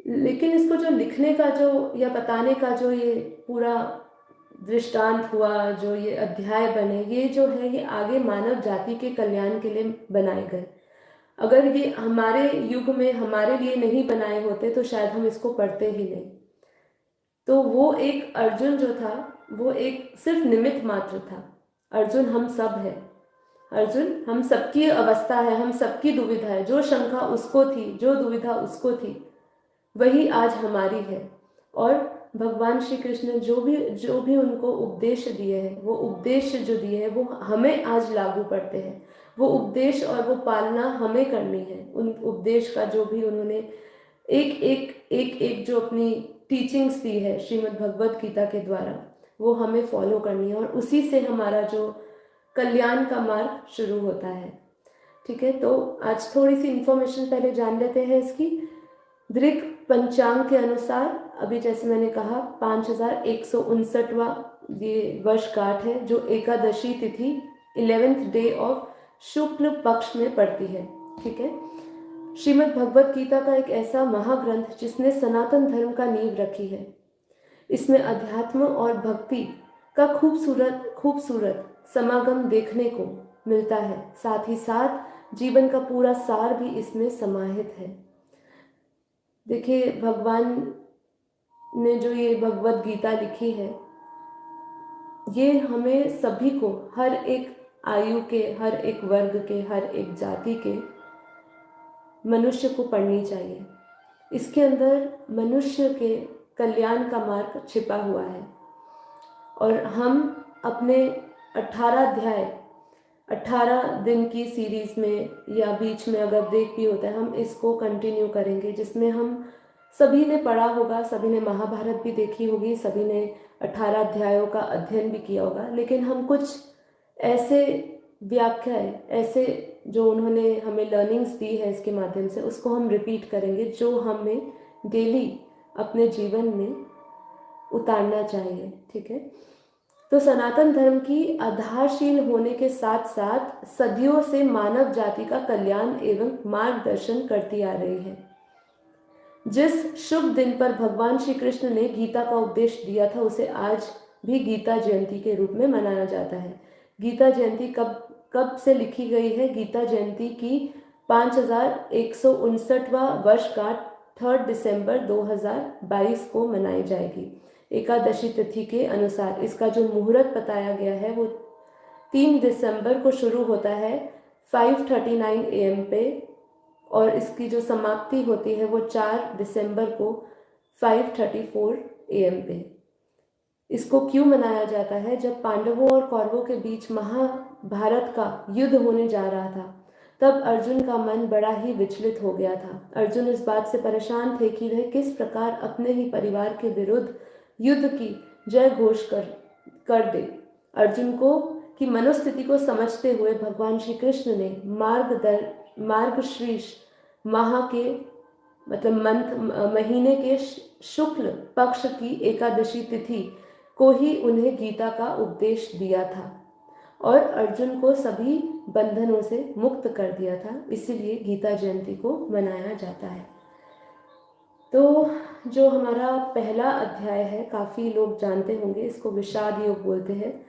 लेकिन इसको जो लिखने का जो या बताने का जो ये पूरा दृष्टांत हुआ, जो ये अध्याय बने, ये जो है ये आगे मानव जाति के कल्याण के लिए बनाए गए। अगर ये हमारे युग में हमारे लिए नहीं बनाए होते तो शायद हम इसको पढ़ते ही नहीं। तो वो एक अर्जुन जो था वो एक सिर्फ निमित्त मात्र था। अर्जुन हम सब है। अर्जुन हम सबकी अवस्था है, हम सबकी दुविधा है। जो शंका उसको थी, जो दुविधा उसको थी, वही आज हमारी है। और भगवान श्री कृष्ण ने जो भी उनको उपदेश दिए हैं, वो उपदेश जो दिए हैं वो हमें आज लागू पड़ते हैं। वो उपदेश और वो पालना हमें करनी है। उन उपदेश का जो भी उन्होंने एक जो अपनी टीचिंग्स दी है श्रीमद् भगवत गीता के द्वारा, वो हमें फॉलो करनी है और उसी से हमारा जो कल्याण का मार्ग शुरू होता है। ठीक है, तो आज थोड़ी सी इंफॉर्मेशन पहले जान लेते हैं इसकी। दृक पंचांग के अनुसार अभी जैसे मैंने कहा 5159वां ये वर्षगांठ है, जो एकादशी तिथि 11th डे ऑफ शुक्ल पक्ष में पड़ती है। ठीक है, श्रीमद् भगवत गीता का एक ऐसा महाग्रंथ जिसने सनातन धर्म का नींव रखी है। इसमें अध्यात्म और भक्ति का खूबसूरत समागम देखने को मिलता है। साथ ही साथ जीवन का पूरा सार भी इसमें समाहित है। देखिए, भगवान ने जो ये भगवत गीता लिखी है, ये हमें सभी को, हर एक आयु के, हर एक वर्ग के, हर एक जाति के मनुष्य को पढ़नी चाहिए। इसके अंदर मनुष्य के कल्याण का मार्ग छिपा हुआ है और हम अपने 18 अध्याय 18 दिन की सीरीज में या बीच में अगर ब्रेक भी होता है, हम इसको कंटिन्यू करेंगे, जिसमें हम सभी ने पढ़ा होगा, सभी ने महाभारत भी देखी होगी, सभी ने 18 अध्यायों का अध्ययन भी किया होगा। लेकिन हम कुछ ऐसे व्याख्याएं, ऐसे जो उन्होंने हमें लर्निंग्स दी है इसके माध्यम से, उसको हम रिपीट करेंगे, जो हमें डेली अपने जीवन में उतारना चाहिए। ठीक है, तो सनातन धर्म की आधारशील होने के साथ साथ सदियों से मानव जाति का कल्याण एवं मार्गदर्शन करती आ रही है। जिस शुभ दिन पर भगवान श्री कृष्ण ने गीता का उपदेश दिया था, उसे आज भी गीता जयंती के रूप में मनाया जाता है। गीता जयंती कब से लिखी गई है? गीता जयंती की 5159वां वर्षगांठ 3 दिसंबर 2022 को मनाई जाएगी। एकादशी तिथि के अनुसार इसका जो मुहूर्त बताया गया है वो 3 दिसंबर को शुरू होता है 5:39 AM पे, और इसकी जो समाप्ति होती है वो 4 दिसंबर को 5:34 AM पे। इसको क्यों मनाया जाता है? जब पांडवों और कौरवों के बीच महाभारत का युद्ध होने जा रहा था, तब अर्जुन का मन बड़ा ही विचलित हो गया था। अर्जुन इस बात से परेशान थे कि वह किस प्रकार अपने ही परिवार के विरुद्ध युद्ध की जय घोष कर दे। अर्जुन को की मनोस्थिति को समझते हुए भगवान श्री कृष्ण ने मार्गशीर्ष माह के मतलब महीने के शुक्ल पक्ष की एकादशी तिथि को ही उन्हें गीता का उपदेश दिया था और अर्जुन को सभी बंधनों से मुक्त कर दिया था। इसीलिए गीता जयंती को मनाया जाता है। तो जो हमारा पहला अध्याय है, काफ़ी लोग जानते होंगे, इसको विषाद योग बोलते हैं।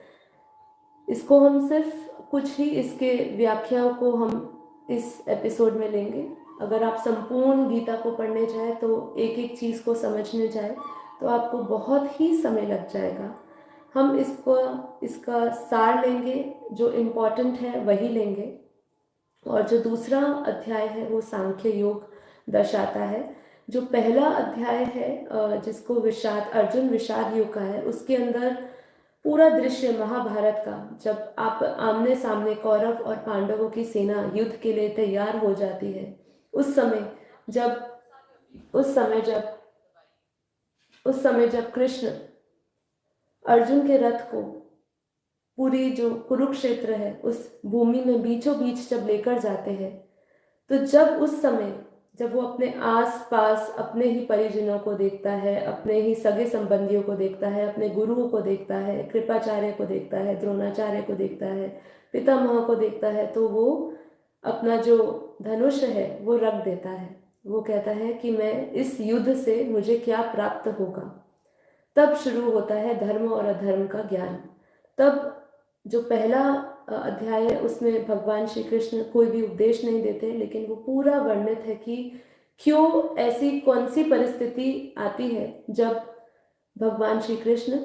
इसको हम सिर्फ कुछ ही इसके व्याख्याओं को हम इस एपिसोड में लेंगे। अगर आप संपूर्ण गीता को पढ़ने जाए तो एक एक चीज़ को समझने जाए तो आपको बहुत ही समय लग जाएगा। हम इसका सार लेंगे, जो इम्पोर्टेंट है वही लेंगे। और जो दूसरा अध्याय है वो सांख्य योग दर्शाता है। जो पहला अध्याय है जिसको अर्जुन विषाद योग का है, उसके अंदर पूरा दृश्य महाभारत का, जब आप आमने सामने कौरव और पांडवों की सेना युद्ध के लिए तैयार हो जाती है, उस समय जब कृष्ण अर्जुन के रथ को पूरी जो कुरुक्षेत्र है उस भूमि में बीचों बीच जब लेकर जाते हैं, तो जब वो अपने आस पास अपने ही परिजनों को देखता है, अपने ही सगे संबंधियों को देखता है, अपने गुरुओं को देखता है, कृपाचार्य को देखता है, द्रोणाचार्य को देखता है, पितामह को देखता है, तो वो अपना जो धनुष है वो रख देता है वो कहता है कि मैं इस युद्ध से मुझे क्या प्राप्त होगा। तब शुरू होता है धर्म और अधर्म का ज्ञान। तब जो पहला अध्याय है उसमें भगवान श्री कृष्ण कोई भी उपदेश नहीं देते, लेकिन वो पूरा वर्णित है कि क्यों ऐसी कौन सी परिस्थिति आती है जब भगवान श्री कृष्ण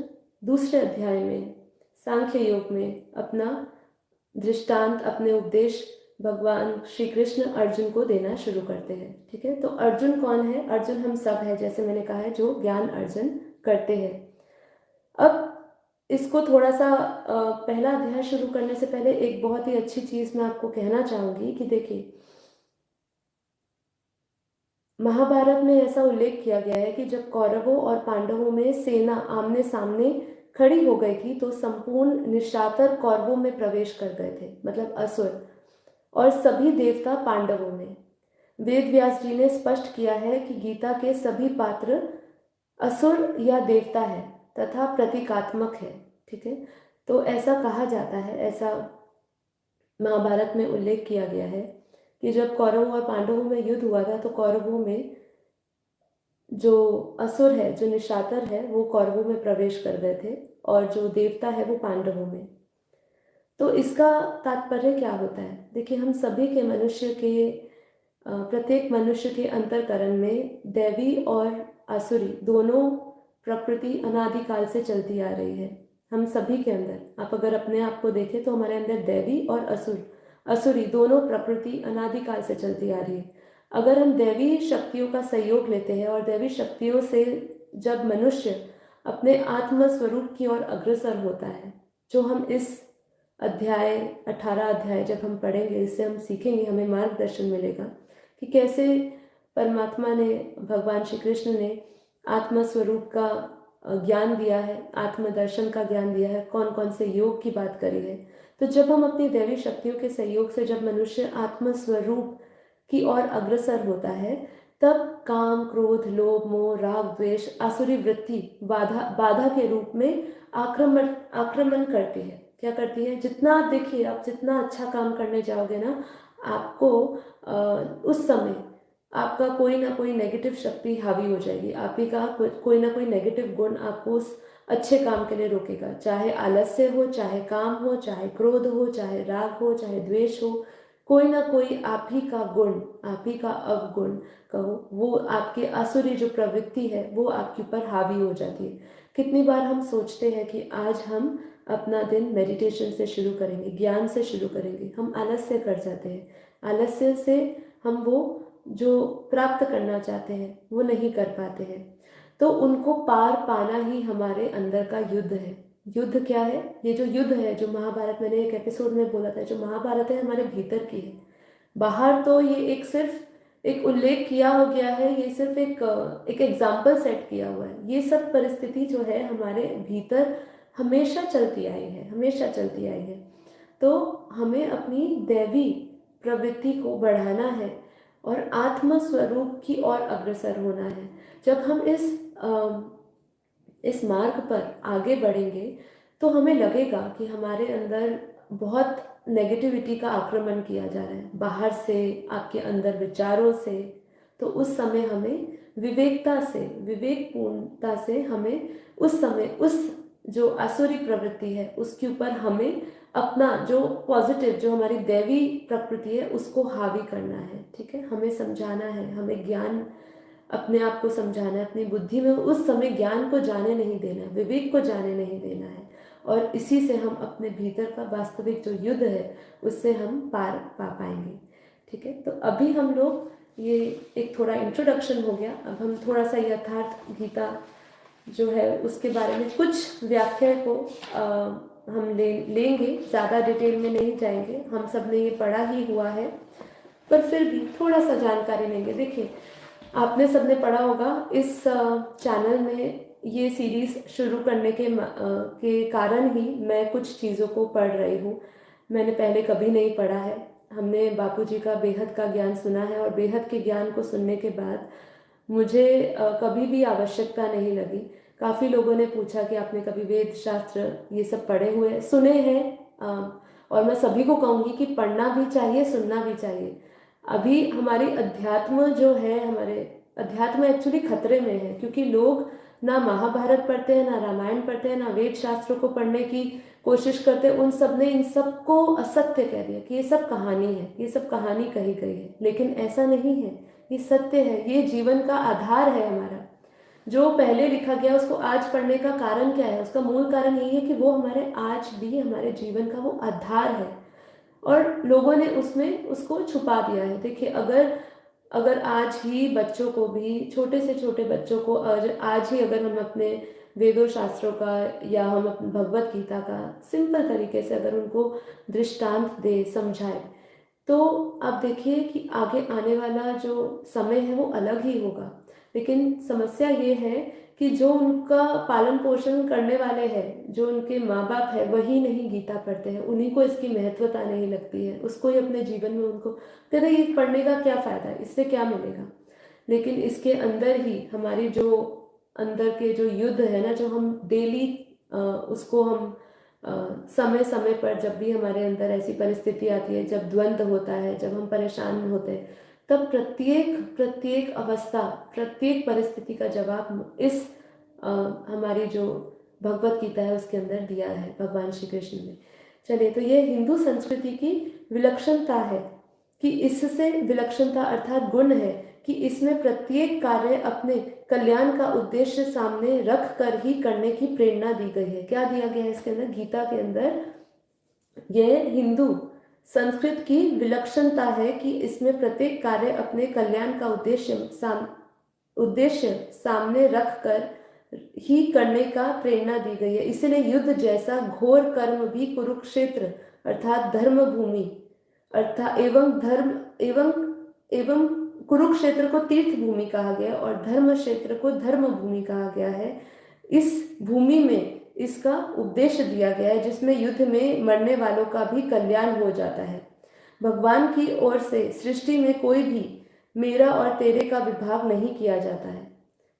दूसरे अध्याय में सांख्य योग में अपना दृष्टांत, अपने उपदेश भगवान श्री कृष्ण अर्जुन को देना शुरू करते हैं। ठीक है, तो अर्जुन कौन है? अर्जुन हम सब है, जैसे मैंने कहा है, जो ज्ञान अर्जन करते हैं। अब इसको थोड़ा सा पहला अध्याय शुरू करने से पहले एक बहुत ही अच्छी चीज मैं आपको कहना चाहूंगी कि देखिए, महाभारत में ऐसा उल्लेख किया गया है कि जब कौरवों और पांडवों में सेना आमने सामने खड़ी हो गई थी तो संपूर्ण निशातर कौरवों में प्रवेश कर गए थे, मतलब असुर, और सभी देवता पांडवों में। वेद व्यास जी ने स्पष्ट किया है कि गीता के सभी पात्र असुर या देवता है तथा प्रतीकात्मक है। ठीक है, तो ऐसा कहा जाता है, ऐसा महाभारत में उल्लेख किया गया है कि जब कौरवों और पांडवों में युद्ध हुआ था तो कौरवों में जो असुर है, जो निशातर है, वो कौरवों में प्रवेश कर गए थे और जो देवता है वो पांडवों में। तो इसका तात्पर्य क्या होता है? देखिए, हम सभी के मनुष्य के प्रत्येक मनुष्य के अंतःकरण में दैवी और आसुरी दोनों प्रकृति अनादिकाल से चलती आ रही है। हम सभी के अंदर, आप अगर अपने आप को देखें तो हमारे अंदर दैवी और असुरी दोनों प्रकृति अनादिकाल से चलती आ रही है। अगर हम दैवी शक्तियों का सहयोग लेते हैं और दैवी शक्तियों से जब मनुष्य अपने आत्म स्वरूप की ओर अग्रसर होता है, जो हम इस अध्याय 18 अध्याय जब हम पढ़ेंगे, इससे हम सीखेंगे, हमें मार्गदर्शन मिलेगा कि कैसे परमात्मा ने, भगवान श्री कृष्ण ने आत्म स्वरूप का ज्ञान दिया है, आत्मदर्शन का ज्ञान दिया है, कौन कौन से योग की बात करी है। तो जब हम अपनी दैवी शक्तियों के सहयोग से जब मनुष्य आत्म स्वरूप की ओर अग्रसर होता है, तब काम, क्रोध, लोभ, मोह, राग, द्वेष, आसुरी वृत्ति बाधा के रूप में आक्रमण करती है। क्या करती है? जितना आप देखिए, आप जितना अच्छा काम करने जाओगे ना, आपको उस समय आपका कोई ना कोई नेगेटिव शक्ति हावी हो जाएगी। आप ही का कोई ना कोई नेगेटिव गुण आपको उस अच्छे काम के लिए रोकेगा। चाहे आलस्य हो, चाहे काम हो, चाहे क्रोध हो, चाहे राग हो, चाहे द्वेष हो, कोई ना कोई आप ही का गुण, आप ही का अवगुण कहो, वो आपके आसुरी जो प्रवृत्ति है वो आपके ऊपर हावी हो जाती है। कितनी बार हम सोचते हैं कि आज हम अपना दिन मेडिटेशन से शुरू करेंगे, ज्ञान से शुरू करेंगे, हम आलस्य कर जाते हैं। आलस्य से हम वो जो प्राप्त करना चाहते हैं वो नहीं कर पाते हैं। तो उनको पार पाना ही हमारे अंदर का युद्ध है। युद्ध क्या है? ये जो युद्ध है, जो महाभारत, मैंने एक एपिसोड में बोला था, जो महाभारत है हमारे भीतर की है। बाहर तो ये एक सिर्फ एक उल्लेख किया हो गया है, ये सिर्फ एक एग्जाम्पल सेट किया हुआ है। ये सब परिस्थिति जो है हमारे भीतर हमेशा चलती आई है, हमेशा चलती आई है। तो हमें अपनी दैवी प्रवृत्ति को बढ़ाना है और आत्म स्वरूप की ओर अग्रसर होना है। जब हम इस मार्ग पर आगे बढ़ेंगे तो हमें लगेगा कि हमारे अंदर बहुत नेगेटिविटी का आक्रमण किया जा रहा है बाहर से, आपके अंदर विचारों से। तो उस समय हमें विवेकता से, विवेकपूर्णता से हमें उस समय उस जो आसुरी प्रवृत्ति है उसके ऊपर हमें अपना जो पॉजिटिव, जो हमारी दैवी प्रकृति है उसको हावी करना है। ठीक है, हमें समझाना है, हमें ज्ञान अपने आप को समझाना है, अपनी बुद्धि में उस समय ज्ञान को जाने नहीं देना है, विवेक को जाने नहीं देना है। और इसी से हम अपने भीतर का वास्तविक जो युद्ध है उससे हम पार पा पाएंगे। ठीक है, तो अभी हम लोग, ये एक थोड़ा इंट्रोडक्शन हो गया, अब हम थोड़ा सा यथार्थ गीता जो है उसके बारे में कुछ व्याख्या को हम लेंगे, ज़्यादा डिटेल में नहीं जाएंगे, हम सब ने ये पढ़ा ही हुआ है, पर फिर भी थोड़ा सा जानकारी लेंगे। देखिए, आपने सबने पढ़ा होगा, इस चैनल में ये सीरीज शुरू करने के कारण ही मैं कुछ चीज़ों को पढ़ रही हूँ। मैंने पहले कभी नहीं पढ़ा है। हमने बापूजी का बेहद का ज्ञान सुना है और बेहद के ज्ञान को सुनने के बाद मुझे कभी भी आवश्यकता नहीं लगी। काफ़ी लोगों ने पूछा कि आपने कभी वेद शास्त्र ये सब पढ़े हुए सुने हैं, और मैं सभी को कहूँगी कि पढ़ना भी चाहिए, सुनना भी चाहिए। अभी हमारी अध्यात्म जो है, हमारे अध्यात्म एक्चुअली खतरे में है, क्योंकि लोग ना महाभारत पढ़ते हैं, ना रामायण पढ़ते हैं, ना वेद शास्त्रों को पढ़ने की कोशिश करते हैं। उन सब ने इन सब को असत्य कह दिया कि ये सब कहानी है, ये सब कहानी कही गई है, लेकिन ऐसा नहीं है, ये सत्य है, ये जीवन का आधार है हमारा। जो पहले लिखा गया उसको आज पढ़ने का कारण क्या है? उसका मूल कारण यही है कि वो हमारे आज भी हमारे जीवन का वो आधार है, और लोगों ने उसमें उसको छुपा दिया है। देखिए, अगर अगर आज ही बच्चों को भी, छोटे से छोटे बच्चों को आज ही अगर हम अपने वेदों शास्त्रों का या हम अपने भगवत गीता का सिंपल तरीके से अगर उनको दृष्टांत दे, समझाए, तो आप देखिए कि आगे आने वाला जो समय है वो अलग ही होगा। लेकिन समस्या ये है कि जो उनका पालन पोषण करने वाले हैं, जो उनके माँ बाप है, वही नहीं गीता पढ़ते हैं, उन्हीं को इसकी महत्वता नहीं लगती है, उसको ही अपने जीवन में उनको कहते ये पढ़ने का क्या फ़ायदा है, इससे क्या मिलेगा। लेकिन इसके अंदर ही हमारी जो अंदर के जो युद्ध है ना, जो हम डेली उसको हम समय समय पर जब भी हमारे अंदर ऐसी परिस्थिति आती है, जब द्वंद्व होता है, जब हम परेशान होते हैं, तब प्रत्येक प्रत्येक अवस्था, प्रत्येक परिस्थिति का जवाब इस हमारी जो भगवत गीता है उसके अंदर दिया है भगवान श्री कृष्ण ने। चलिए, तो ये हिंदू संस्कृति की विलक्षणता है कि इससे, विलक्षणता अर्थात गुण है कि इसमें प्रत्येक कार्य अपने कल्याण का उद्देश्य सामने रख कर ही करने की प्रेरणा दी गई है। क्या दिया गया है इसके अंदर? गीता के अंदर यह हिंदू संस्कृत की विलक्षणता है कि इसमें प्रत्येक कार्य अपने कल्याण का उद्देश्य सामने रख कर ही करने का प्रेरणा दी गई है। इसलिए युद्ध जैसा घोर कर्म भी कुरुक्षेत्र अर्थात धर्म भूमि अर्थात एवं कुरुक्षेत्र को तीर्थ भूमि कहा गया और धर्म क्षेत्र को धर्म भूमि कहा गया है। इस भूमि में इसका उपदेश दिया गया है जिसमें युद्ध में मरने वालों का भी कल्याण हो जाता है। भगवान की ओर से सृष्टि में कोई भी मेरा और तेरे का विभाग नहीं किया जाता है।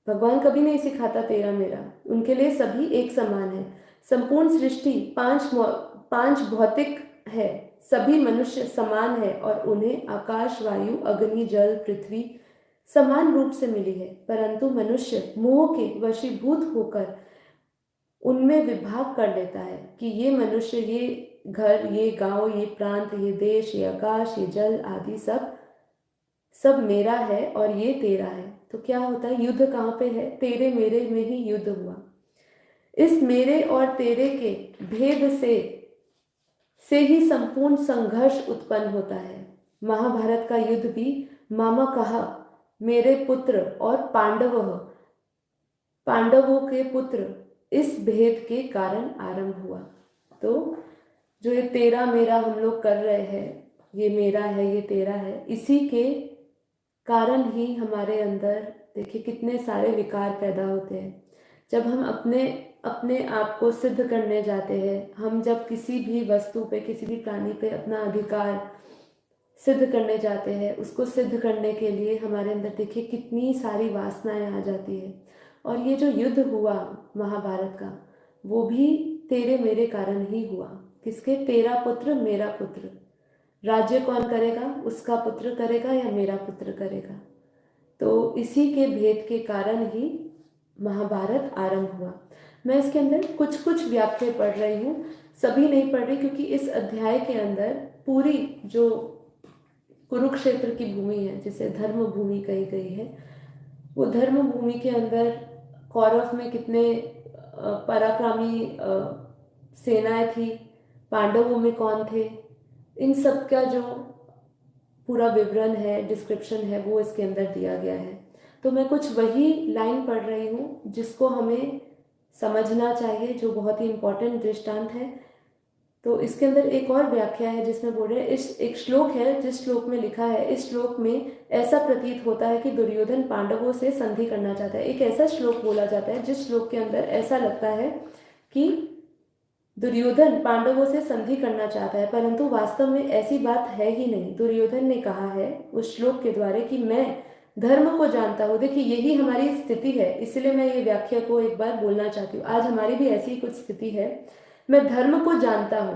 भगवान कभी नहीं सिखाता तेरा मेरा, उनके लिए सभी एक समान है। संपूर्ण सृष्टि पांच भौतिक है, सभी मनुष्य समान है और उन्हें आकाश, वायु, अग्नि, जल, पृथ्वी समान रूप से मिली है, परंतु मनुष्य मोह के वशीभूत होकर उनमें विभाग कर लेता है कि ये मनुष्य, ये घर, ये गांव, ये प्रांत, ये देश, ये आकाश, ये जल आदि सब मेरा है और ये तेरा है। तो क्या होता है? युद्ध कहाँ पे है? तेरे मेरे में ही युद्ध हुआ। इस मेरे और तेरे के भेद से ही संपूर्ण संघर्ष उत्पन्न होता है। महाभारत का युद्ध भी मामा कहा मेरे पुत्र और पांडवों के पुत्र इस भेद के कारण आरंभ हुआ। तो जो ये तेरा मेरा हम लोग कर रहे हैं, ये मेरा है, ये तेरा है, इसी के कारण ही हमारे अंदर देखिए कितने सारे विकार पैदा होते हैं। जब हम अपने आप को सिद्ध करने जाते हैं, हम जब किसी भी वस्तु पे, किसी भी प्राणी पे अपना अधिकार सिद्ध करने जाते हैं, उसको सिद्ध करने के लिए हमारे अंदर देखिए कितनी सारी वासनाएं आ जाती है। और ये जो युद्ध हुआ महाभारत का, वो भी तेरे मेरे कारण ही हुआ। किसके? तेरा पुत्र मेरा पुत्र। राज्य कौन करेगा? उसका पुत्र करेगा या मेरा पुत्र करेगा? तो इसी के भेद के कारण ही महाभारत आरंभ हुआ। मैं इसके अंदर कुछ कुछ व्याख्या पढ़ रही हूँ, सभी नहीं पढ़ रही, क्योंकि इस अध्याय के अंदर पूरी जो कुरुक्षेत्र की भूमि है, जिसे धर्म भूमि कही गई है, वो धर्म भूमि के अंदर कौरव में कितने पराक्रमी सेनाएं थी, पांडवों में कौन थे, इन सब का जो पूरा विवरण है, डिस्क्रिप्शन है, वो इसके अंदर दिया गया है। तो मैं कुछ वही लाइन पढ़ रही हूँ जिसको हमें समझना चाहिए, जो बहुत ही इम्पोर्टेंट दृष्टांत है। तो इसके अंदर एक और व्याख्या है जिसमें बोल रहे हैं, इस एक श्लोक है जिस श्लोक में लिखा है, इस श्लोक में ऐसा प्रतीत होता है कि दुर्योधन पांडवों से संधि करना चाहता है। एक ऐसा श्लोक बोला जाता है जिस श्लोक के अंदर ऐसा लगता है कि दुर्योधन पांडवों से संधि करना चाहता है, परंतु वास्तव में ऐसी बात है ही नहीं। दुर्योधन ने कहा है उस श्लोक के द्वारा कि मैं धर्म को जानता हूँ। देखिए, यही हमारी स्थिति है, इसलिए मैं ये व्याख्या को एक बार बोलना चाहती हूँ। आज हमारी भी ऐसी कुछ स्थिति है। मैं धर्म को जानता हूँ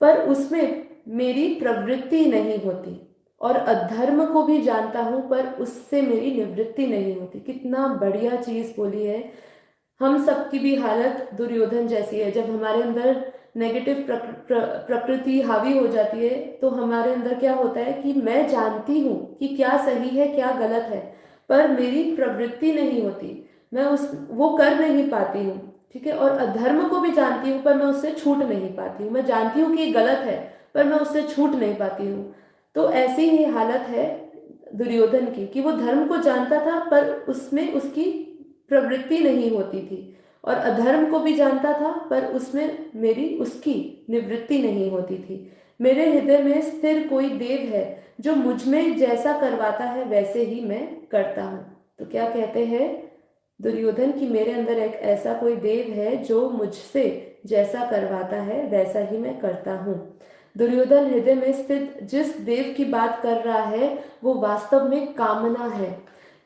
पर उसमें मेरी प्रवृत्ति नहीं होती, और अधर्म को भी जानता हूँ पर उससे मेरी निवृत्ति नहीं होती। कितना बढ़िया चीज बोली है। हम सबकी भी हालत दुर्योधन जैसी है। जब हमारे अंदर नेगेटिव प्रकृति हावी हो जाती है तो हमारे अंदर क्या होता है कि मैं जानती हूँ कि क्या सही है क्या गलत है, पर मेरी प्रवृत्ति नहीं होती, मैं उस वो कर नहीं पाती हूँ। ठीक है, और अधर्म को भी जानती हूँ पर मैं उससे छूट नहीं पाती हूँ। मैं जानती हूँ कि ये गलत है पर मैं उससे छूट नहीं पाती हूँ। तो ऐसी ही हालत है दुर्योधन की कि वो धर्म को जानता था पर उसमें उसकी प्रवृत्ति नहीं होती थी, और अधर्म को भी जानता था पर उसमें मेरी उसकी निवृत्ति नहीं होती थी। मेरे हृदय में स्थिर कोई देव है जो मुझ में जैसा करवाता है वैसे ही मैं करता हूँ। तो क्या कहते हैं दुर्योधन की मेरे अंदर एक ऐसा कोई देव है जो मुझसे जैसा करवाता है वैसा ही मैं करता हूँ। दुर्योधन हृदय में स्थित जिस देव की बात कर रहा है वो वास्तव में कामना है।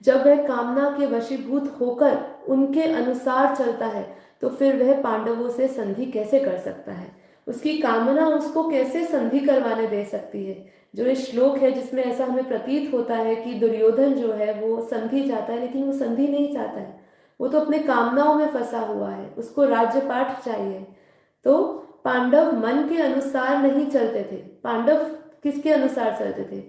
जब वह कामना के वशीभूत होकर उनके अनुसार चलता है तो फिर वह पांडवों से संधि कैसे कर सकता है। उसकी कामना उसको कैसे संधि करवाने दे सकती है। जो ये श्लोक है जिसमें ऐसा हमें प्रतीत होता है कि दुर्योधन जो है वो संधि चाहता है, लेकिन वो संधि नहीं चाहता है। वो तो अपने कामनाओं में फंसा हुआ है, उसको राज्य पाठ चाहिए। तो पांडव मन के अनुसार नहीं चलते थे। पांडव किसके अनुसार चलते थे?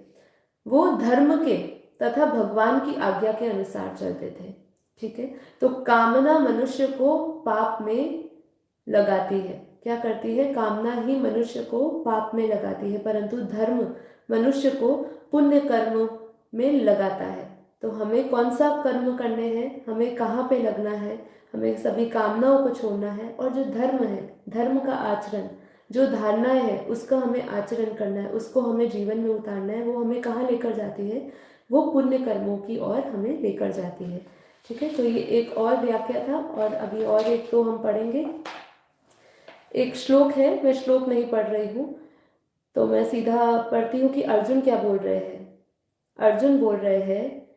वो धर्म के तथा भगवान की आज्ञा के अनुसार चलते थे। ठीक है, तो कामना मनुष्य को पाप में लगाती है। क्या करती है? कामना ही मनुष्य को पाप में लगाती है, परंतु धर्म मनुष्य को पुण्य कर्म में लगाता है। तो हमें कौन सा कर्म करने हैं, हमें कहाँ पे लगना है? हमें सभी कामनाओं को छोड़ना है, और जो धर्म है, धर्म का आचरण, जो धारणाएं है उसका हमें आचरण करना है, उसको हमें जीवन में उतारना है। वो हमें कहाँ लेकर जाती है? वो पुण्य कर्मों की ओर हमें लेकर जाती है। ठीक है, तो ये एक और व्याख्या था, और अभी और एक तो हम पढ़ेंगे। एक श्लोक है, मैं श्लोक नहीं पढ़ रही हूँ, तो मैं सीधा पढ़ती हूँ कि अर्जुन क्या बोल रहे हैं। अर्जुन बोल रहे हैं,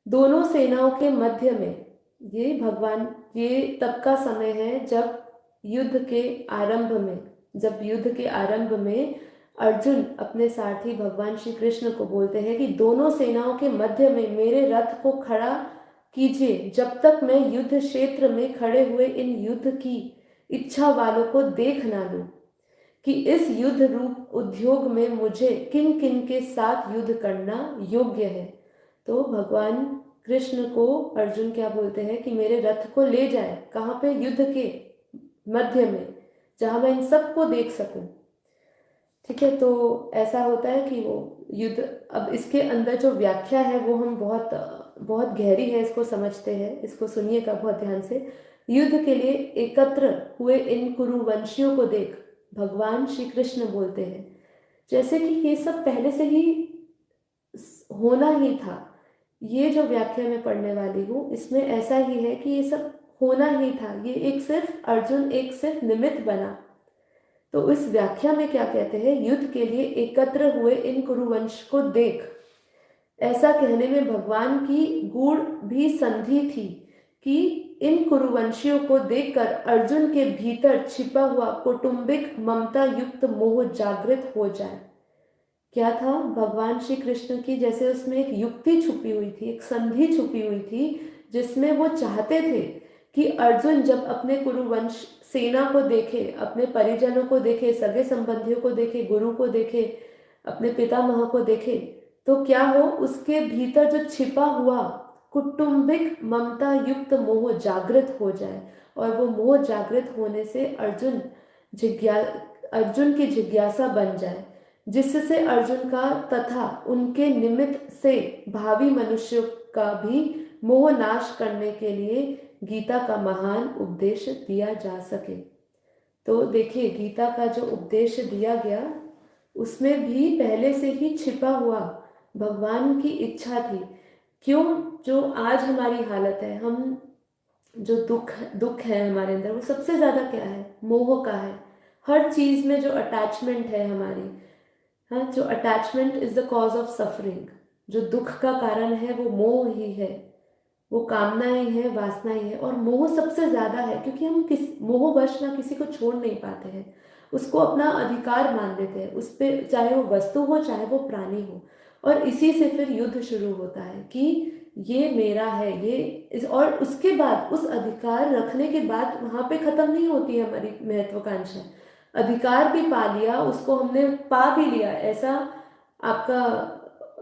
दोनों सेनाओं के मध्य में, ये भगवान, ये तब का समय है जब युद्ध के आरंभ में, जब युद्ध के आरंभ में अर्जुन अपने सारथी भगवान श्री कृष्ण को बोलते हैं कि दोनों सेनाओं के मध्य में मेरे रथ को खड़ा कीजिए जब तक मैं युद्ध क्षेत्र में खड़े हुए इन युद्ध की इच्छा वालों को देख ना लूं कि इस युद्ध रूप उद्योग में मुझे किन किन के साथ युद्ध करना योग्य है। तो भगवान कृष्ण को अर्जुन क्या बोलते हैं कि मेरे रथ को ले जाए, कहाँ पे? युद्ध के मध्य में, जहां मैं इन सबको देख सकूं। ठीक है, तो ऐसा होता है कि वो युद्ध, अब इसके अंदर जो व्याख्या है वो हम बहुत बहुत गहरी है, इसको समझते हैं, इसको सुनिएगा बहुत ध्यान से। युद्ध के लिए एकत्र हुए इन कुरुवंशियों को देख, भगवान श्री कृष्ण बोलते हैं, जैसे कि ये सब पहले से ही होना ही था। ये जो व्याख्या मैं पढ़ने वाली हूँ इसमें ऐसा ही है कि ये सब होना ही था। ये एक सिर्फ अर्जुन एक सिर्फ निमित्त बना। तो इस व्याख्या में क्या कहते हैं? युद्ध के लिए एकत्र हुए इन कुरुवंश को देख, ऐसा कहने में भगवान की गूढ़ भी संधि थी कि इन कुरुवंशियों को देखकर अर्जुन के भीतर छिपा हुआ कौटुंबिक ममता युक्त मोह जागृत हो जाए। क्या था? भगवान श्री कृष्ण की जैसे उसमें एक युक्ति छुपी हुई थी, एक संधि छुपी हुई थी, जिसमें वो चाहते थे कि अर्जुन जब अपने कुरुवंश सेना को देखे, अपने परिजनों को देखे, सगे संबंधियों को देखे, गुरु को देखे, अपने पितामह को देखे, तो क्या हो? उसके भीतर जो छिपा हुआ कौटुंबिक ममता युक्त मोह जागृत हो जाए, और वो मोह जागृत होने से अर्जुन की जिज्ञासा बन जाए, जिससे अर्जुन का तथा उनके निमित्त से भावी मनुष्यों का भी मोह नाश करने के लिए गीता का महान उपदेश दिया जा सके। तो देखिए, गीता का जो उपदेश दिया गया उसमें भी पहले से ही छिपा हुआ भगवान की इच्छा थी। क्यों? जो आज हमारी हालत है, हम जो दुख है हमारे अंदर, वो सबसे ज्यादा क्या है? मोह का है। हर चीज में जो अटैचमेंट है हमारी, हाँ, जो attachment is the cause of suffering, जो दुख का कारण है वो मोह ही है, वो कामनाएं है, वासनाएं है, और मोह सबसे ज्यादा है क्योंकि हम मोहवश ना किसी को छोड़ नहीं पाते हैं, उसको अपना अधिकार मान लेते हैं उस पे, चाहे वो वस्तु हो चाहे वो प्राणी हो। और इसी से फिर युद्ध शुरू होता है कि ये मेरा है, और उसके बाद उस अधिकार रखने के बाद वहां पे खत्म नहीं होती है हमारी महत्वाकांक्षा। अधिकार भी पा लिया, उसको हमने पा भी लिया, ऐसा आपका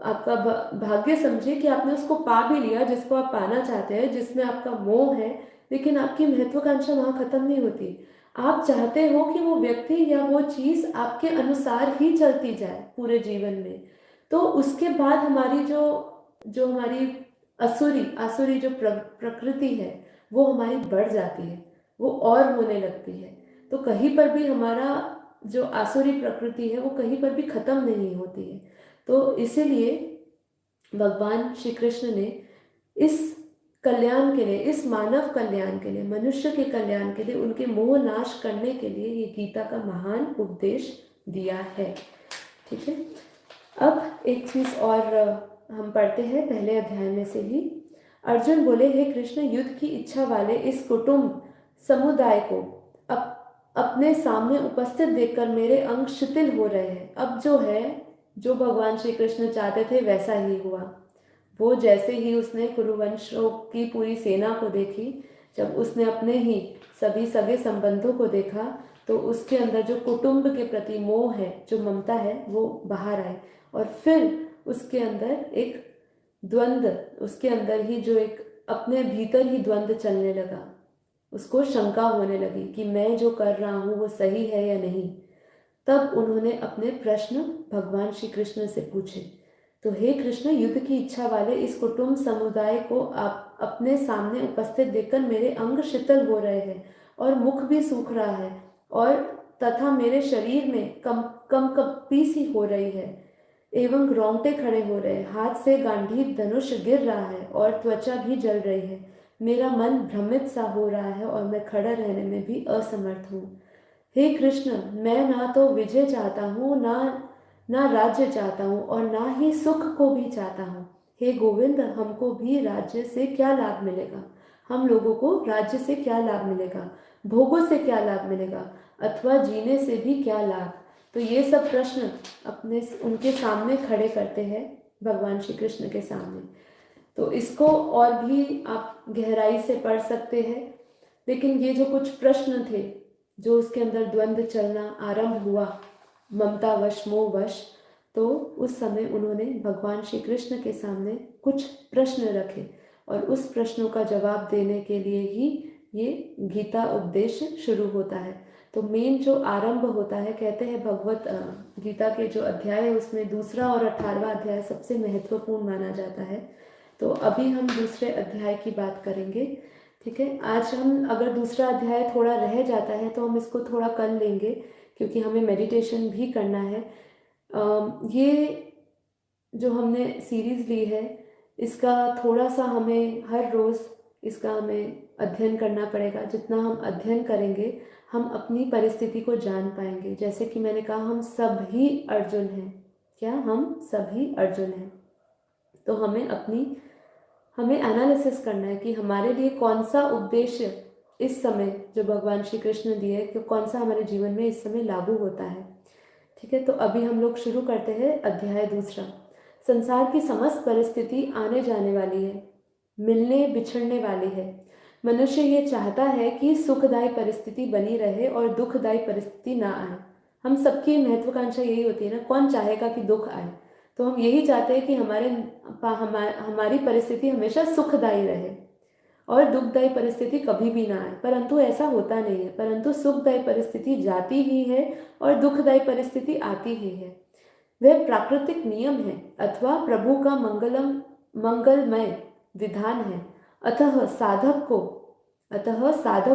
आपका भाग्य समझे कि आपने उसको पा भी लिया जिसको आप पाना चाहते हैं, जिसमें आपका मोह है, लेकिन आपकी महत्वाकांक्षा वहां खत्म नहीं होती। आप चाहते हो कि वो व्यक्ति या वो चीज आपके अनुसार ही चलती जाए पूरे जीवन में। तो उसके बाद हमारी जो जो हमारी असुरी आसुरी जो प्रकृति है वो हमारी बढ़ जाती है, वो और होने लगती है। तो कहीं पर भी हमारा जो आसुरी प्रकृति है वो कहीं पर भी खत्म नहीं होती है। तो इसीलिए भगवान श्री कृष्ण ने इस कल्याण के लिए, इस मानव कल्याण के लिए, मनुष्य के कल्याण के लिए, उनके मोह नाश करने के लिए ये गीता का महान उपदेश दिया है। ठीक है, अब एक चीज और हम पढ़ते हैं पहले अध्याय में से ही। अर्जुन बोले, हे कृष्ण, युद्ध की इच्छा वाले इस कुटुंब समुदाय को अपने सामने उपस्थित देखकर मेरे अंग शिथिल हो रहे हैं। अब जो है, जो भगवान श्री कृष्ण चाहते थे वैसा ही हुआ। वो जैसे ही उसने कुरुवंशों की पूरी सेना को देखी, जब उसने अपने ही सभी सगे संबंधों को देखा, तो उसके अंदर जो कुटुंब के प्रति मोह है, जो ममता है, वो बाहर आई। और फिर उसके अंदर एक द्वंद्व, उसके अंदर ही जो एक अपने भीतर ही द्वंद्व चलने लगा, उसको शंका होने लगी कि मैं जो कर रहा हूँ वो सही है या नहीं। तब उन्होंने अपने प्रश्न भगवान श्री कृष्ण से पूछे। तो हे कृष्ण, युद्ध की इच्छा वाले इस कुटुंब समुदाय को आप अपने सामने उपस्थित देखकर मेरे अंग शिथिल हो रहे हैं और मुख भी सूख रहा है, और तथा मेरे शरीर में कंपी सी हो रही है एवं रोंगटे खड़े हो रहे हैं, हाथ से गांडीव धनुष गिर रहा है और त्वचा भी जल रही है। मेरा मन भ्रमित सा हो रहा है और मैं खड़ा रहने में भी असमर्थ हूँ। हे कृष्ण, मैं ना तो विजय चाहता हूँ, ना राज्य चाहता हूँ, और ना ही सुख को भी चाहता हूँ। हे गोविंद, हमको भी राज्य से क्या लाभ मिलेगा? हम लोगों को राज्य से क्या लाभ मिलेगा? भोगों से क्या लाभ मिलेगा? अथवा जीने से भी क्या लाभ? तो ये सब प्रश्न अपने उनके सामने खड़े करते हैं भगवान श्री कृष्ण के सामने। तो इसको और भी आप गहराई से पढ़ सकते हैं, लेकिन ये जो कुछ प्रश्न थे, जो उसके अंदर द्वंद्व चलना आरंभ हुआ, ममतावश मोहवश, तो उस समय उन्होंने भगवान श्री कृष्ण के सामने कुछ प्रश्न रखे, और उस प्रश्नों का जवाब देने के लिए ही ये गीता उपदेश शुरू होता है। तो मेन जो आरंभ होता है, कहते हैं भगवत गीता के जो अध्याय है उसमें दूसरा और 18वां अध्याय सबसे महत्वपूर्ण माना जाता है। तो अभी हम दूसरे अध्याय की बात करेंगे। ठीक है, आज हम, अगर दूसरा अध्याय थोड़ा रह जाता है तो हम इसको थोड़ा कर लेंगे, क्योंकि हमें मेडिटेशन भी करना है। ये जो हमने सीरीज ली है, इसका थोड़ा सा हमें हर रोज़ इसका हमें अध्ययन करना पड़ेगा। जितना हम अध्ययन करेंगे, हम अपनी परिस्थिति को जान पाएंगे। जैसे कि मैंने कहा, हम सभी अर्जुन हैं। क्या हम सभी अर्जुन हैं? तो हमें एनालिसिस करना है कि हमारे लिए कौन सा उद्देश्य इस समय जो भगवान श्री कृष्ण दिए, कि कौन सा हमारे जीवन में इस समय लागू होता है। ठीक है, तो अभी हम लोग शुरू करते हैं अध्याय दूसरा। संसार की समस्त परिस्थिति आने जाने वाली है, मिलने बिछड़ने वाली है। मनुष्य ये चाहता है कि सुखदायी परिस्थिति बनी रहे और दुखदायी परिस्थिति ना आए। हम सबकी महत्वाकांक्षा यही होती है ना, कौन चाहेगा कि दुख आए? तो हम यही चाहते हैं कि हमारी परिस्थिति हमेशा सुखदायी रहे और दुखदायी परिस्थिति कभी भी ना आए, परंतु ऐसा होता नहीं है। परंतु सुखदायी परिस्थिति जाती ही है और दुखदायी परिस्थिति आती ही है। वह प्राकृतिक नियम है अथवा प्रभु का मंगलमय विधान है। अतः साधक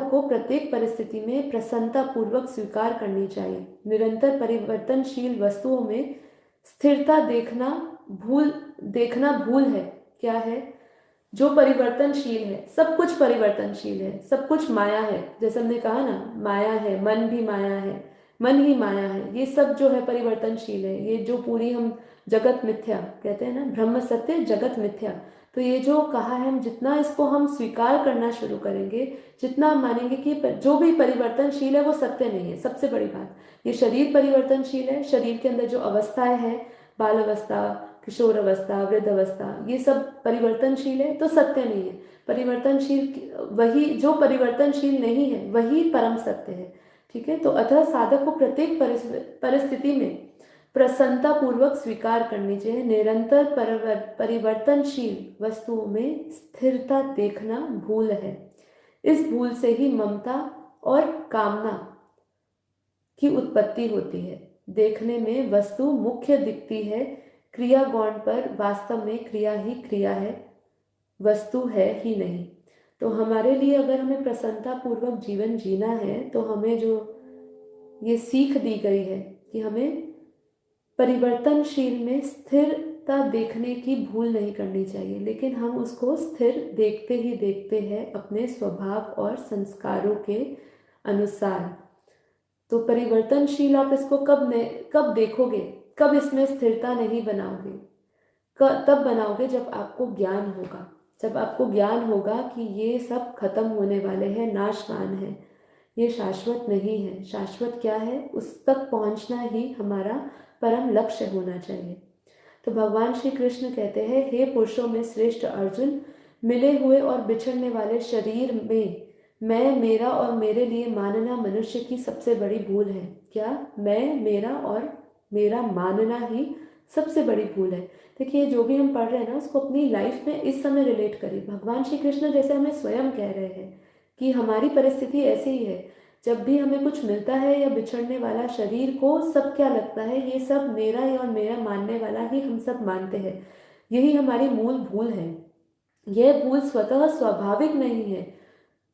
को प्रत्येक परिस्थिति में प्रसन्नता पूर्वक स्वीकार करनी चाहिए। निरंतर परिवर्तनशील वस्तुओं में स्थिरता देखना भूल है। क्या है? जो परिवर्तनशील है, सब कुछ परिवर्तनशील है, सब कुछ माया है। जैसे हमने कहा ना, माया है, मन भी माया है, मन ही माया है। ये सब जो है परिवर्तनशील है। ये जो पूरी हम जगत मिथ्या कहते हैं ना, ब्रह्म सत्य जगत मिथ्या। तो ये जो कहा है, हम जितना इसको हम स्वीकार करना शुरू करेंगे, जितना हम मानेंगे कि जो भी परिवर्तनशील है वो सत्य नहीं है। सबसे बड़ी बात, ये शरीर परिवर्तनशील है। शरीर के अंदर जो अवस्थाएं हैं, बाल अवस्था, किशोर अवस्था, वृद्ध अवस्था, ये सब परिवर्तनशील है तो सत्य नहीं है। परिवर्तनशील वही, जो परिवर्तनशील नहीं है वही परम सत्य है। ठीक है, तो अतः साधक को प्रत्येक परिस्थिति में प्रसन्नता पूर्वक स्वीकार करनी चाहिए। निरंतर परिवर्तनशील वस्तुओं में स्थिरता देखना भूल है। इस भूल से ही ममता और कामना की उत्पत्ति होती है। देखने में वस्तु मुख्य दिखती है, क्रिया गौण पर वास्तव में क्रिया ही क्रिया है, वस्तु है ही नहीं। तो हमारे लिए अगर हमें प्रसन्नता पूर्वक जीवन जीना है तो हमें जो ये सीख दी गई है कि हमें परिवर्तनशील में स्थिरता देखने की भूल नहीं करनी चाहिए, लेकिन हम उसको स्थिर देखते ही देखते हैं अपने स्वभाव और संस्कारों के अनुसार। तो परिवर्तनशील आप इसको कब देखोगे, कब इसमें स्थिरता नहीं बनाओगे, तब बनाओगे जब आपको ज्ञान होगा। जब आपको ज्ञान होगा कि ये सब खत्म होने वाले हैं, नाशवान है, ये शाश्वत नहीं है। शाश्वत क्या है, उस तक पहुंचना ही हमारा परम लक्ष्य होना चाहिए। तो भगवान श्री कृष्ण कहते हैं, हे पुरुषों में श्रेष्ठ अर्जुन, मिले हुए और बिछड़ने वाले शरीर में मैं, मेरा और मेरे लिए मानना मनुष्य की सबसे बड़ी भूल है। क्या? मैं, मेरा और मेरा मानना ही सबसे बड़ी भूल है। देखिए, जो भी हम पढ़ रहे हैं ना, उसको अपनी लाइफ में इस समय रिलेट करिए। भगवान श्री कृष्ण जैसे हमें स्वयं कह रहे हैं कि हमारी परिस्थिति ऐसी ही है। जब भी हमें कुछ मिलता है या बिछड़ने वाला शरीर को, सब क्या लगता है, ये सब मेरा है और मेरा मानने वाला ही हम सब मानते हैं। यही हमारी मूल भूल है। यह भूल स्वतः स्वाभाविक नहीं है,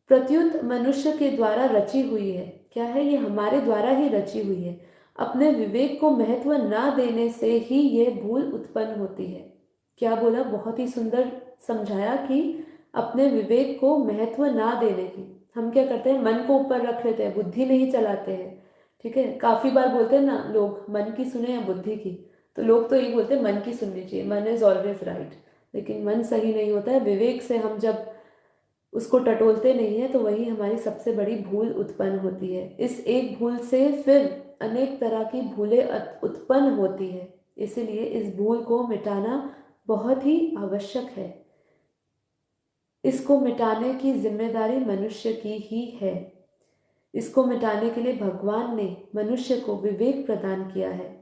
प्रत्युत मनुष्य के द्वारा रची हुई है। क्या है? ये हमारे द्वारा ही रची हुई है। अपने विवेक को महत्व ना देने से ही यह भूल उत्पन्न होती है। क्या बोला? बहुत ही सुंदर समझाया कि अपने विवेक को महत्व ना देने की। हम क्या करते हैं, मन को ऊपर रख लेते हैं, बुद्धि नहीं चलाते हैं। ठीक है, काफी बार बोलते हैं ना लोग, मन की सुने या बुद्धि की। तो लोग तो यही बोलते हैं मन की सुननी चाहिए, मन इज ऑलवेज राइट। लेकिन मन सही नहीं होता है। विवेक से हम जब उसको टटोलते नहीं है तो वही हमारी सबसे बड़ी भूल उत्पन्न होती है। इस एक भूल से फिर अनेक तरह की भूलें उत्पन्न होती है। इसीलिए इस भूल को मिटाना बहुत ही आवश्यक है। इसको मिटाने की जिम्मेदारी मनुष्य की ही है। इसको मिटाने के लिए भगवान ने मनुष्य को विवेक प्रदान किया है।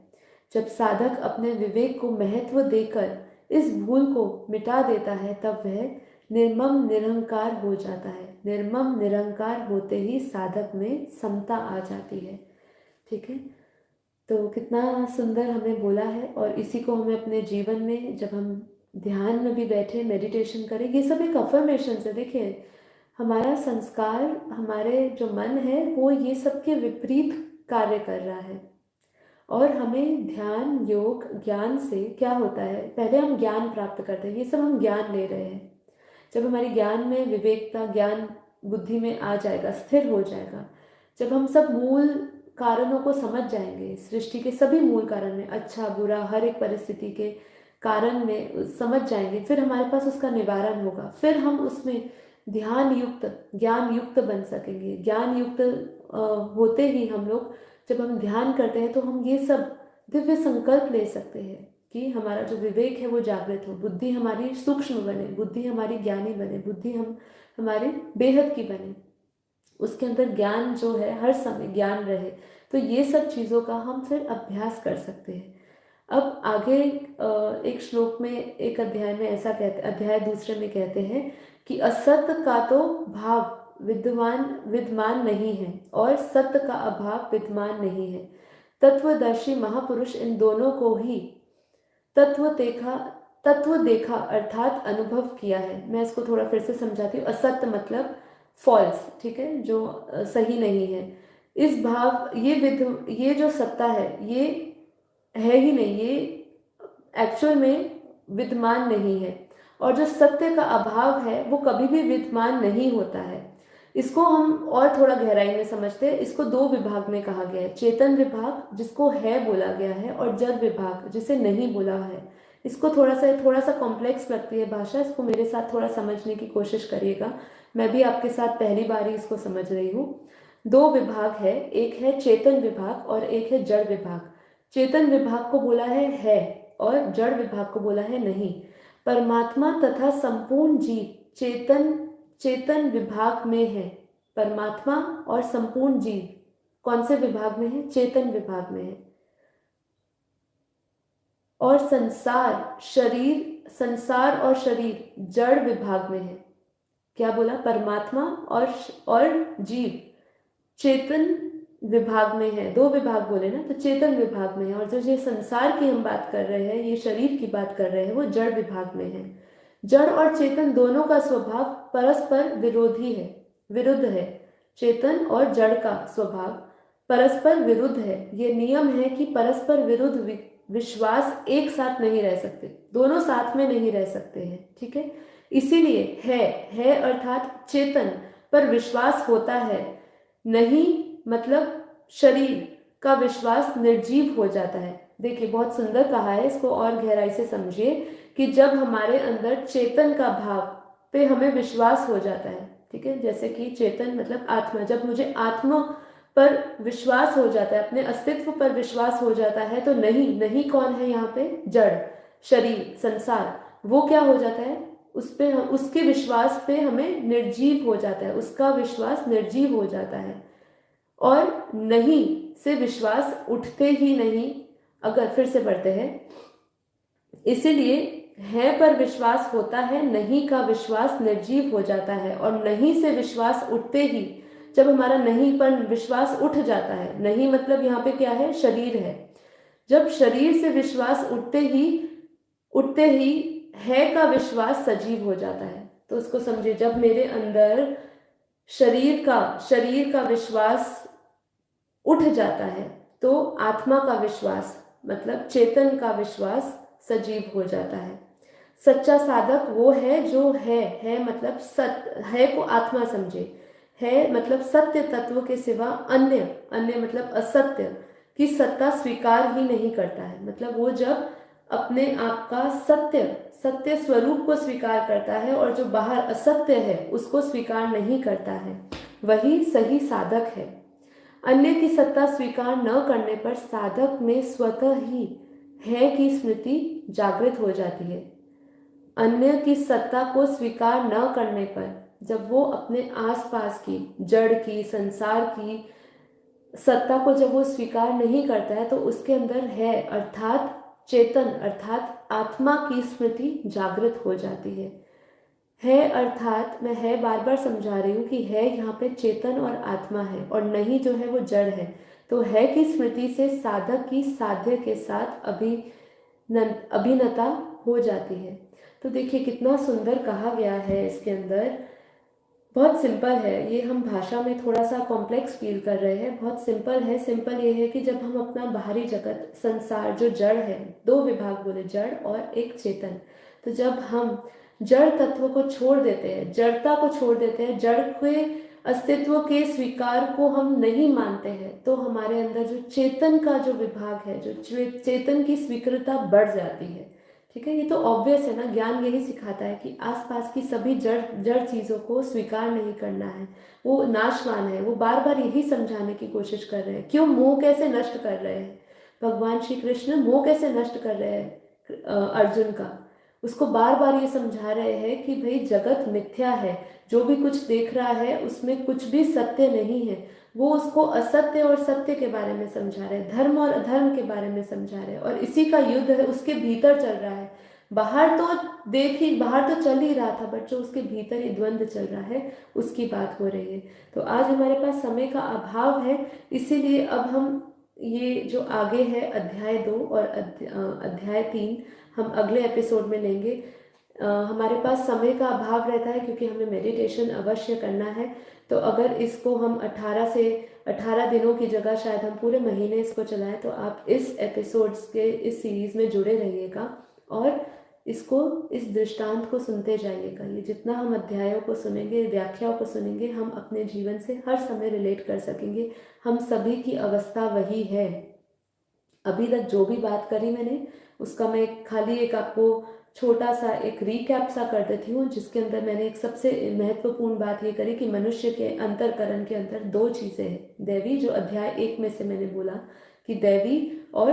जब साधक अपने विवेक को महत्व देकर इस भूल को मिटा देता है, तब वह निर्मम निरहंकार हो जाता है। निर्मम निरहंकार होते ही साधक में समता आ जाती है। ठीक है, तो कितना सुंदर हमें बोला है। और इसी को हमें अपने जीवन में, जब हम ध्यान में भी बैठे मेडिटेशन करें, ये सब एक अफर्मेशन है। देखिए, हमारा संस्कार, हमारे जो मन है वो ये सब के विपरीत कार्य कर रहा है। और हमें ध्यान, योग, ज्ञान से क्या होता है, पहले हम ज्ञान प्राप्त करते हैं। ये सब हम ज्ञान ले रहे हैं। जब हमारी ज्ञान में विवेकता, ज्ञान बुद्धि में आ जाएगा, स्थिर हो जाएगा, जब हम सब मूल कारणों को समझ जाएंगे, सृष्टि के सभी मूल कारण में, अच्छा बुरा हर एक परिस्थिति के कारण में समझ जाएंगे, फिर हमारे पास उसका निवारण होगा। फिर हम उसमें ध्यान युक्त, ज्ञान युक्त बन सकेंगे। ज्ञान युक्त होते ही हम लोग, जब हम ध्यान करते हैं तो हम ये सब दिव्य संकल्प ले सकते हैं कि हमारा जो विवेक है वो जागृत हो, बुद्धि हमारी सूक्ष्म बने, बुद्धि हमारी ज्ञानी बने, बुद्धि हमारी बेहद की बने, उसके अंदर ज्ञान जो है हर समय ज्ञान रहे। तो ये सब चीज़ों का हम फिर अभ्यास कर सकते हैं। अब आगे एक श्लोक में, एक अध्याय में ऐसा कहते, अध्याय दूसरे में कहते हैं कि असत का तो भाव विद्यमान नहीं है और सत्य का अभाव विद्यमान नहीं है। तत्वदर्शी महापुरुष इन दोनों को ही तत्व देखा अर्थात अनुभव किया है। मैं इसको थोड़ा फिर से समझाती हूँ। असत्य मतलब फॉल्स, ठीक है, जो सही नहीं है। इस भाव, ये जो सत्ता है ये है ही नहीं, ये एक्चुअल में विद्यमान नहीं है। और जो सत्य का अभाव है वो कभी भी विद्यमान नहीं होता है। इसको हम और थोड़ा गहराई में समझते हैं। इसको दो विभाग में कहा गया है, चेतन विभाग जिसको है बोला गया है, और जड़ विभाग जिसे नहीं बोला है। इसको थोड़ा सा कॉम्प्लेक्स लगती है भाषा, इसको मेरे साथ थोड़ा समझने की कोशिश करिएगा। मैं भी आपके साथ पहली बार ही इसको समझ रही हूँ। दो विभाग है, एक है चेतन विभाग और एक है जड़ विभाग। चेतन विभाग को बोला है, और जड़ विभाग को बोला है नहीं। परमात्मा तथा संपूर्ण जीव चेतन विभाग में है। परमात्मा और संपूर्ण जीव कौन से विभाग में है? चेतन विभाग में है। और संसार और शरीर जड़ विभाग में है। क्या बोला? परमात्मा और जीव चेतन विभाग में है। दो विभाग बोले ना, तो चेतन विभाग में है। और जो ये संसार की हम बात कर रहे हैं, ये शरीर की बात कर रहे हैं, वो जड़ विभाग में है। जड़ और चेतन दोनों का स्वभाव परस्पर विरुद्ध है। चेतन और जड़ का स्वभाव परस्पर विरुद्ध है। ये नियम है कि परस्पर विरुद्ध विश्वास एक साथ नहीं रह सकते, दोनों साथ में नहीं रह सकते हैं। ठीक है, इसीलिए है अर्थात चेतन पर विश्वास होता है, नहीं मतलब शरीर का विश्वास निर्जीव हो जाता है। देखिए बहुत सुंदर कहा है, इसको और गहराई से समझिए कि जब हमारे अंदर चेतन का भाव पे हमें विश्वास हो जाता है, ठीक है, जैसे कि चेतन मतलब आत्मा, जब मुझे आत्मा पर विश्वास हो जाता है, अपने अस्तित्व पर विश्वास हो जाता है, तो नहीं कौन है यहाँ पे? जड़, शरीर, संसार, वो क्या हो जाता है? उसके विश्वास पे हमें निर्जीव हो जाता है, उसका विश्वास निर्जीव हो जाता है और नहीं से विश्वास उठते ही नहीं। अगर फिर से पढ़ते हैं, इसीलिए है पर विश्वास होता है, नहीं का विश्वास निर्जीव हो जाता है। और नहीं से विश्वास उठते ही, जब हमारा नहीं पर विश्वास उठ जाता है, नहीं मतलब यहाँ पे क्या है? शरीर है। जब शरीर से विश्वास उठते ही है का विश्वास सजीव हो जाता है। तो उसको समझिए, जब मेरे अंदर शरीर का विश्वास उठ जाता है, तो आत्मा का विश्वास मतलब चेतन का विश्वास सजीव हो जाता है। सच्चा साधक वो है जो है मतलब सत्य है को आत्मा समझे, है मतलब सत्य तत्व के सिवा अन्य मतलब असत्य की सत्ता स्वीकार ही नहीं करता है। मतलब वो जब अपने आप का सत्य स्वरूप को स्वीकार करता है और जो बाहर असत्य है उसको स्वीकार नहीं करता है, वही सही साधक है। अन्य की सत्ता स्वीकार न करने पर साधक में स्वतः ही है की स्मृति जागृत हो जाती है। अन्य की सत्ता को स्वीकार न करने पर जब वो अपने आसपास की जड़ की, संसार की सत्ता को जब वो स्वीकार नहीं करता है, तो उसके अंदर है अर्थात चेतन अर्थात आत्मा की स्मृति जागृत हो जाती है अर्थात मैं है बार बार समझा रही हूँ कि है यहाँ पे चेतन और आत्मा है, और नहीं जो है वो जड़ है। तो है की स्मृति से साधक की साध्य के साथ अभिन्नता हो जाती है। तो देखिए कितना सुंदर कहा गया है इसके अंदर। बहुत सिंपल है ये, हम भाषा में थोड़ा सा कॉम्प्लेक्स फील कर रहे हैं। बहुत सिंपल है। सिंपल ये है कि जब हम अपना बाहरी जगत संसार जो जड़ है, दो विभाग बोले, जड़ और एक चेतन, तो जब हम जड़ तत्व को छोड़ देते हैं, जड़ता को छोड़ देते हैं, जड़ के अस्तित्व के स्वीकार को हम नहीं मानते हैं, तो हमारे अंदर जो चेतन का जो विभाग है, जो चेतन की स्वीकृता बढ़ जाती है। ठीक है, ये तो ऑब्वियस है ना। ज्ञान यही सिखाता है कि आसपास की सभी जड़ चीजों को स्वीकार नहीं करना है, वो नाशवान है। वो बार बार यही समझाने की कोशिश कर रहे हैं। क्यों? मोह कैसे नष्ट कर रहे हैं भगवान श्री कृष्ण? मोह कैसे नष्ट कर रहे हैं अर्जुन का? उसको बार बार ये समझा रहे हैं कि भाई जगत मिथ्या है, जो भी कुछ देख रहा है उसमें कुछ भी सत्य नहीं है। वो उसको असत्य और सत्य के बारे में समझा रहे हैं, धर्म और अधर्म के बारे में समझा रहे हैं, और इसी का युद्ध है, उसके भीतर चल रहा है। बाहर तो चल ही रहा था, बट जो उसके भीतर ही द्वंद्व चल रहा है उसकी बात हो रही है। तो आज हमारे पास समय का अभाव है, इसीलिए अब हम ये जो आगे है अध्याय 2 और अध्याय 3 हम अगले एपिसोड में लेंगे। हमारे पास समय का अभाव रहता है क्योंकि हमें मेडिटेशन अवश्य करना है। तो अगर इसको हम 18 दिनों की जगह शायद हम पूरे महीने इसको चलाएं, तो आप इस एपिसोड्स के इस सीरीज में जुड़े रहिएगा और इस दृष्टांत को सुनते जाइएगा। ये जितना हम अध्यायों को सुनेंगे, व्याख्याओं को सुनेंगे, हम अपने जीवन से हर समय रिलेट कर सकेंगे। हम सभी की अवस्था वही है। अभी तक जो भी बात करी मैंने, उसका मैं खाली एक आपको छोटा सा एक रीकैप सा कर देती हूँ, जिसके अंदर मैंने एक सबसे महत्वपूर्ण बात ये करी कि मनुष्य के अंतरकरण के अंदर दो चीज़ें हैं। दैवी, जो अध्याय 1 में से मैंने बोला कि दैवी और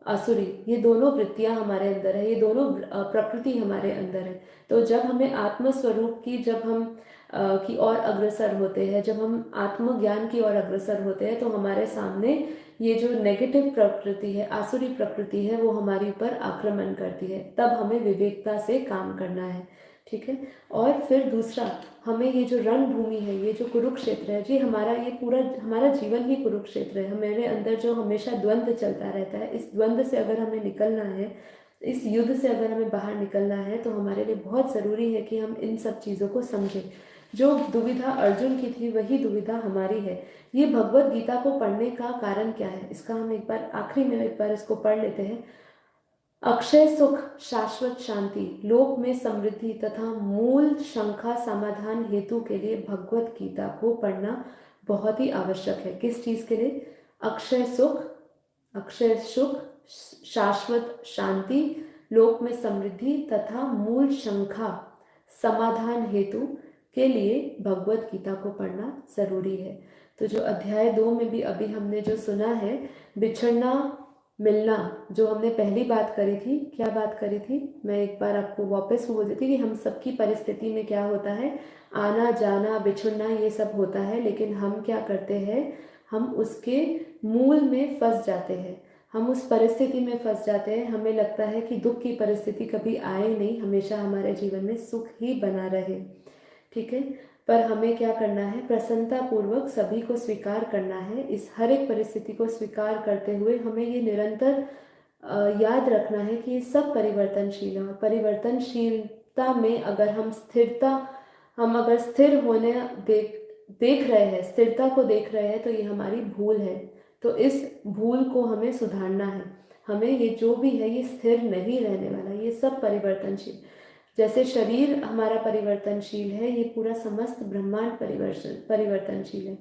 आसुरी, ये दोनों वृत्तियां हमारे अंदर है, ये दोनों प्रकृति हमारे अंदर है। तो जब हमें आत्म स्वरूप की जब हम की ओर अग्रसर होते हैं, जब हम आत्मज्ञान की ओर अग्रसर होते हैं, तो हमारे सामने ये जो नेगेटिव प्रकृति है, आसुरी प्रकृति है, वो हमारे ऊपर आक्रमण करती है। तब हमें विवेकता से काम करना है, ठीक है। और फिर दूसरा, हमें ये जो रणभूमि है, ये जो कुरुक्षेत्र है जी, हमारा ये पूरा हमारा जीवन ही कुरुक्षेत्र है। हमारे अंदर जो हमेशा द्वंद्व चलता रहता है, इस द्वंद्व से अगर हमें निकलना है, इस युद्ध से अगर हमें बाहर निकलना है, तो हमारे लिए बहुत ज़रूरी है कि हम इन सब चीज़ों को समझें। जो दुविधा अर्जुन की थी, वही दुविधा हमारी है। ये भगवत गीता को पढ़ने का कारण क्या है, इसका हम एक बार आखिरी में एक बार इसको पढ़ लेते हैं। अक्षय सुख, शाश्वत शांति, लोक में समृद्धि तथा मूल शंका समाधान हेतु के लिए भगवत गीता को पढ़ना बहुत ही आवश्यक है। किस चीज के लिए? अक्षय सुख, अक्षय सुख, शाश्वत शांति, लोक में समृद्धि तथा मूल शंका समाधान हेतु के लिए भगवत गीता को पढ़ना जरूरी है। तो जो अध्याय 2 में भी अभी हमने जो सुना है, बिछड़ना मिलना, जो हमने पहली बात करी थी, क्या बात करी थी, मैं एक बार आपको वापस बोल देती कि हम सबकी परिस्थिति में क्या होता है, आना जाना बिछुड़ना ये सब होता है, लेकिन हम क्या करते हैं, हम उसके मूल में फंस जाते हैं, हम उस परिस्थिति में फंस जाते हैं। हमें लगता है कि दुख की परिस्थिति कभी आए नहीं, हमेशा हमारे जीवन में सुख ही बना रहे, ठीक है। पर हमें क्या करना है, प्रसन्नता पूर्वक सभी को स्वीकार करना है। इस हर एक परिस्थिति को स्वीकार करते हुए हमें ये निरंतर याद रखना है कि ये सब परिवर्तनशील है। परिवर्तनशीलता में अगर हम स्थिरता, हम अगर स्थिर होने देख रहे हैं, स्थिरता को देख रहे हैं, तो ये हमारी भूल है। तो इस भूल को हमें सुधारना है। हमें ये जो भी है, ये स्थिर नहीं रहने वाला, ये सब परिवर्तनशील। जैसे शरीर हमारा परिवर्तनशील है, ये पूरा समस्त ब्रह्मांड परिवर्तनशील है।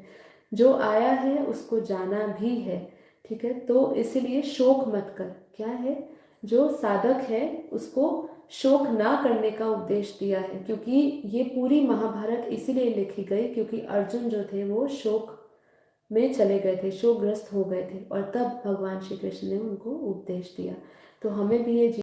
जो आया है उसको जाना भी है, ठीक है। तो इसीलिए शोक मत कर, क्या है, जो साधक है उसको शोक ना करने का उपदेश दिया है। क्योंकि ये पूरी महाभारत इसीलिए लिखी गई क्योंकि अर्जुन जो थे वो शोक में चले गए थे, शोकग्रस्त हो गए थे, और तब भगवान श्री कृष्ण ने उनको उपदेश दिया। तो हमें भी ये